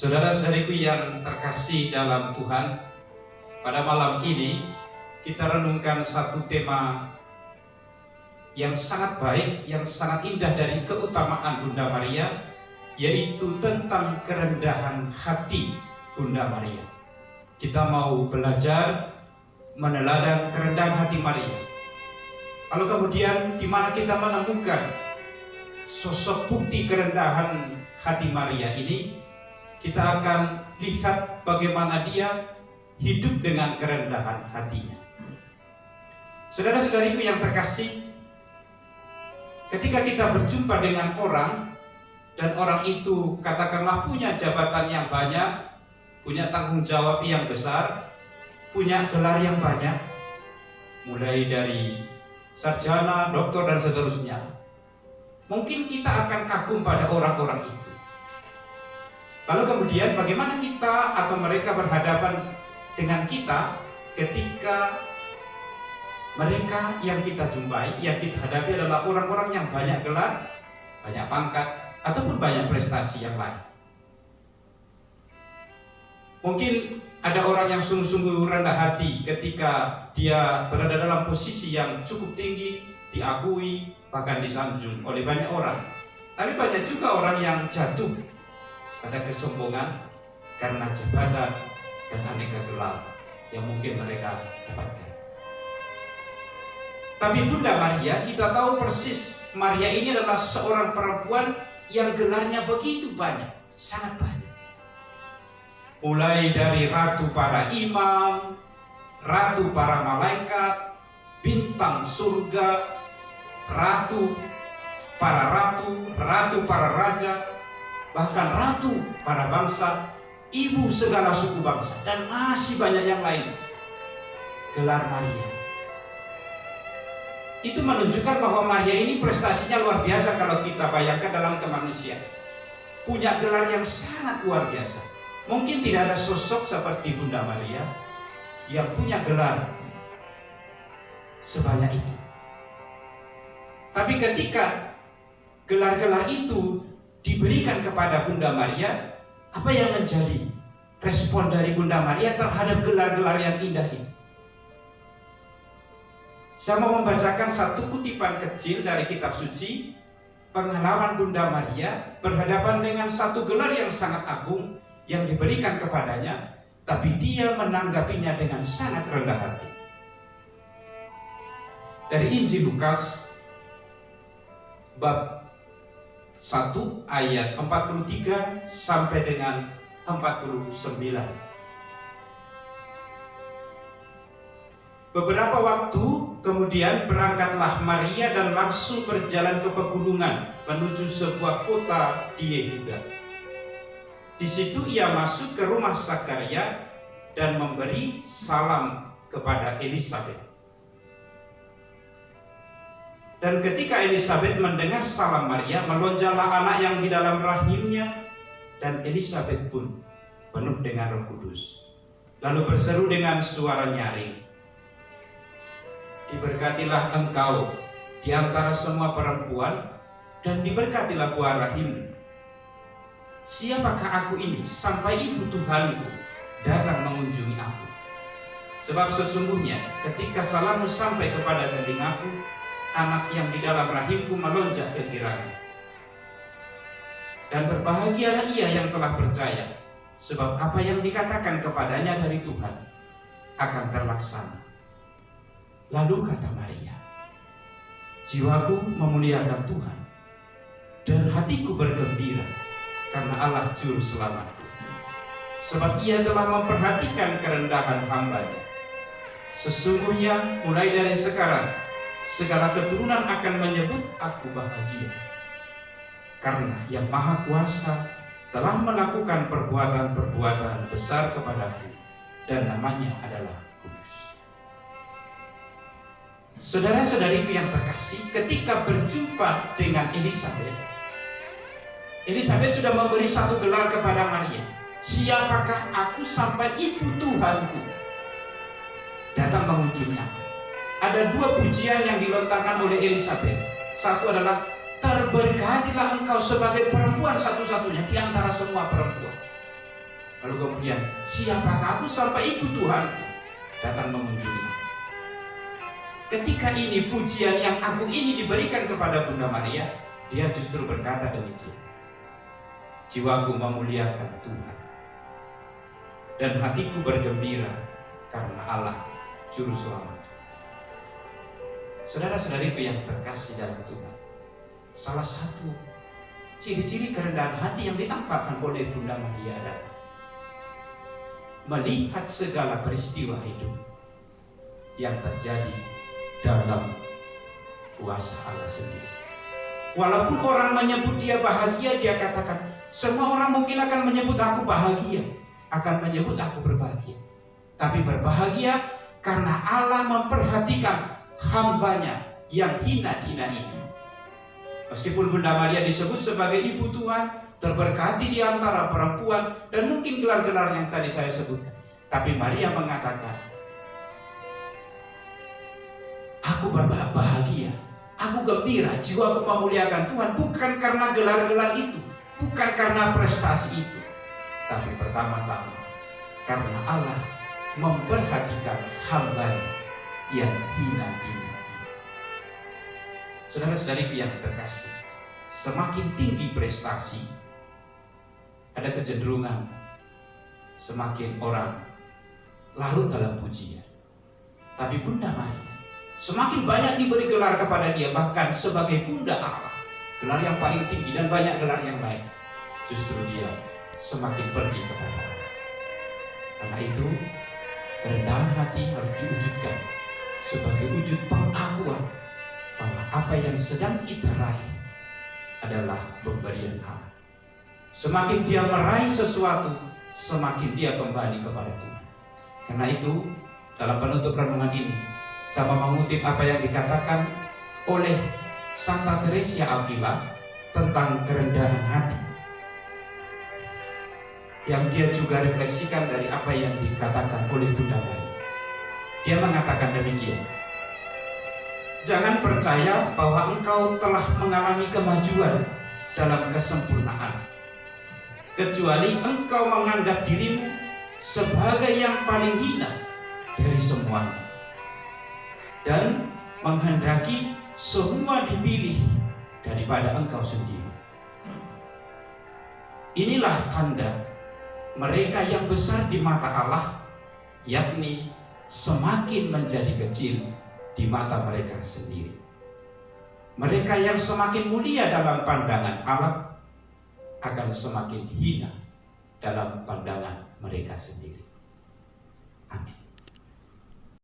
Saudara-saudariku yang terkasih dalam Tuhan, pada malam ini kita renungkan satu tema yang sangat baik, yang sangat indah dari keutamaan Bunda Maria, yaitu tentang kerendahan hati Bunda Maria. Kita mau belajar meneladan kerendahan hati Maria. Lalu kemudian di mana kita menemukan sosok bukti kerendahan hati Maria ini, kita akan lihat bagaimana dia hidup dengan kerendahan hatinya. Saudara-saudariku yang terkasih, ketika kita berjumpa dengan orang, dan orang itu katakanlah punya jabatan yang banyak, punya tanggung jawab yang besar, punya gelar yang banyak, mulai dari sarjana, doktor, dan seterusnya, mungkin kita akan kagum pada orang-orang itu. Lalu kemudian bagaimana kita atau mereka berhadapan dengan kita ketika mereka yang kita jumpai, yang kita hadapi adalah orang-orang yang banyak gelar, banyak pangkat, ataupun banyak prestasi yang lain. Mungkin ada orang yang sungguh-sungguh rendah hati ketika dia berada dalam posisi yang cukup tinggi, diakui, bahkan disanjung oleh banyak orang. Tapi banyak juga orang yang jatuh pada kesombongan karena jabatan dan aneka gelar yang mungkin mereka dapatkan. Tapi Bunda Maria, kita tahu persis Maria ini adalah seorang perempuan yang gelarnya begitu banyak, sangat banyak. Mulai dari ratu para imam, ratu para malaikat, bintang surga, ratu para raja, bahkan ratu para bangsa, ibu segala suku bangsa, dan masih banyak yang lain. Gelar Maria itu menunjukkan bahwa Maria ini prestasinya luar biasa kalau kita bayangkan dalam kemanusiaan. Punya gelar yang sangat luar biasa. Mungkin tidak ada sosok seperti Bunda Maria yang punya gelar sebanyak itu. Tapi ketika gelar-gelar itu diberikan kepada Bunda Maria, apa yang menjadi respon dari Bunda Maria terhadap gelar-gelar yang indah itu? Saya mau membacakan satu kutipan kecil dari kitab suci, pengalaman Bunda Maria berhadapan dengan satu gelar yang sangat agung yang diberikan kepadanya, tapi dia menanggapinya dengan sangat rendah hati. Dari Injil Lukas bab 1 ayat 43 sampai dengan 49. Beberapa waktu kemudian berangkatlah Maria dan langsung berjalan ke pegunungan menuju sebuah kota di Yehuda. Di situ ia masuk ke rumah Zakaria dan memberi salam kepada Elisabet. Dan ketika Elisabet mendengar salam Maria, melonjaklah anak yang di dalam rahimnya, dan Elisabet pun penuh dengan Roh Kudus. Lalu berseru dengan suara nyaring, "Diberkatilah engkau di antara semua perempuan, dan diberkatilah buah rahimmu. Siapakah aku ini sampai ibu Tuhanku datang mengunjungi aku? Sebab sesungguhnya ketika salammu sampai kepada telingaku, anak yang di dalam rahimku melonjak kegirangan. Dan berbahagialah ia yang telah percaya, sebab apa yang dikatakan kepadanya dari Tuhan akan terlaksana." Lalu kata Maria, "Jiwaku memuliakan Tuhan, dan hatiku bergembira karena Allah Juru Selamatku. Sebab ia telah memperhatikan kerendahan hamba-Nya. Sesungguhnya mulai dari sekarang segala keturunan akan menyebut aku bahagia, karena Yang Maha Kuasa telah melakukan perbuatan-perbuatan besar kepadaku, dan namanya adalah kudus." Saudara-saudariku yang terkasih, ketika berjumpa dengan Elisabet sudah memberi satu gelar kepada Maria. "Siapakah aku sampai ibu Tuhanku datang mengunjungi aku?" Ada dua pujian yang dilontarkan oleh Elisabet. Satu adalah, "Terberkatilah engkau sebagai perempuan satu-satunya di antara semua perempuan." Lalu kemudian, siapakah aku sampai ibu Tuhan datang mengunjungi? Ketika ini pujian yang agung ini diberikan kepada Bunda Maria, dia justru berkata demikian, jiwaku memuliakan Tuhan dan hatiku bergembira karena Allah Juru Selamat. Saudara-saudariku yang terkasih dalam Tuhan, salah satu ciri-ciri kerendahan hati yang ditampakkan oleh Bunda Maria adalah melihat segala peristiwa hidup yang terjadi dalam kuasa Allah sendiri. Walaupun orang menyebut dia bahagia, dia katakan, semua orang mungkin akan menyebut aku bahagia, akan menyebut aku berbahagia. Tapi berbahagia karena Allah memperhatikan hambanya yang hina-hina ini. Meskipun Bunda Maria disebut sebagai ibu Tuhan, terberkati di antara perempuan, dan mungkin gelar-gelar yang tadi saya sebutkan, tapi Maria mengatakan, aku berbahagia, aku gembira, jiwaku memuliakan Tuhan, bukan karena gelar-gelar itu, bukan karena prestasi itu, tapi pertama-tama karena Allah memperhatikan hamba-Nya yang hina-hina. Saudara-saudariku yang terkasih, semakin tinggi prestasi, ada kecenderungan semakin orang larut dalam pujian. Tapi Bunda Maria semakin banyak diberi gelar kepada dia, bahkan sebagai Bunda Allah, gelar yang paling tinggi dan banyak gelar yang lain. Justru dia semakin pergi kepada Allah. Karena itu kerendahan hati harus diwujudkan sebagai wujud pengakuan bahwa apa yang sedang kita raih adalah pemberian Allah. Semakin dia meraih sesuatu, semakin dia kembali kepada Tuhan. Karena itu dalam penutup renungan ini, saya mengutip apa yang dikatakan oleh Santa Teresia Avila tentang kerendahan hati, yang dia juga refleksikan dari apa yang dikatakan oleh Bunda Maria. Dia mengatakan demikian, jangan percaya bahwa engkau telah mengalami kemajuan dalam kesempurnaan, kecuali engkau menganggap dirimu sebagai yang paling hina dari semuanya, dan menghendaki semua dipilih daripada engkau sendiri. Inilah tanda mereka yang besar di mata Allah, yakni semakin menjadi kecil di mata mereka sendiri. Mereka yang semakin mulia dalam pandangan Allah akan semakin hina dalam pandangan mereka sendiri.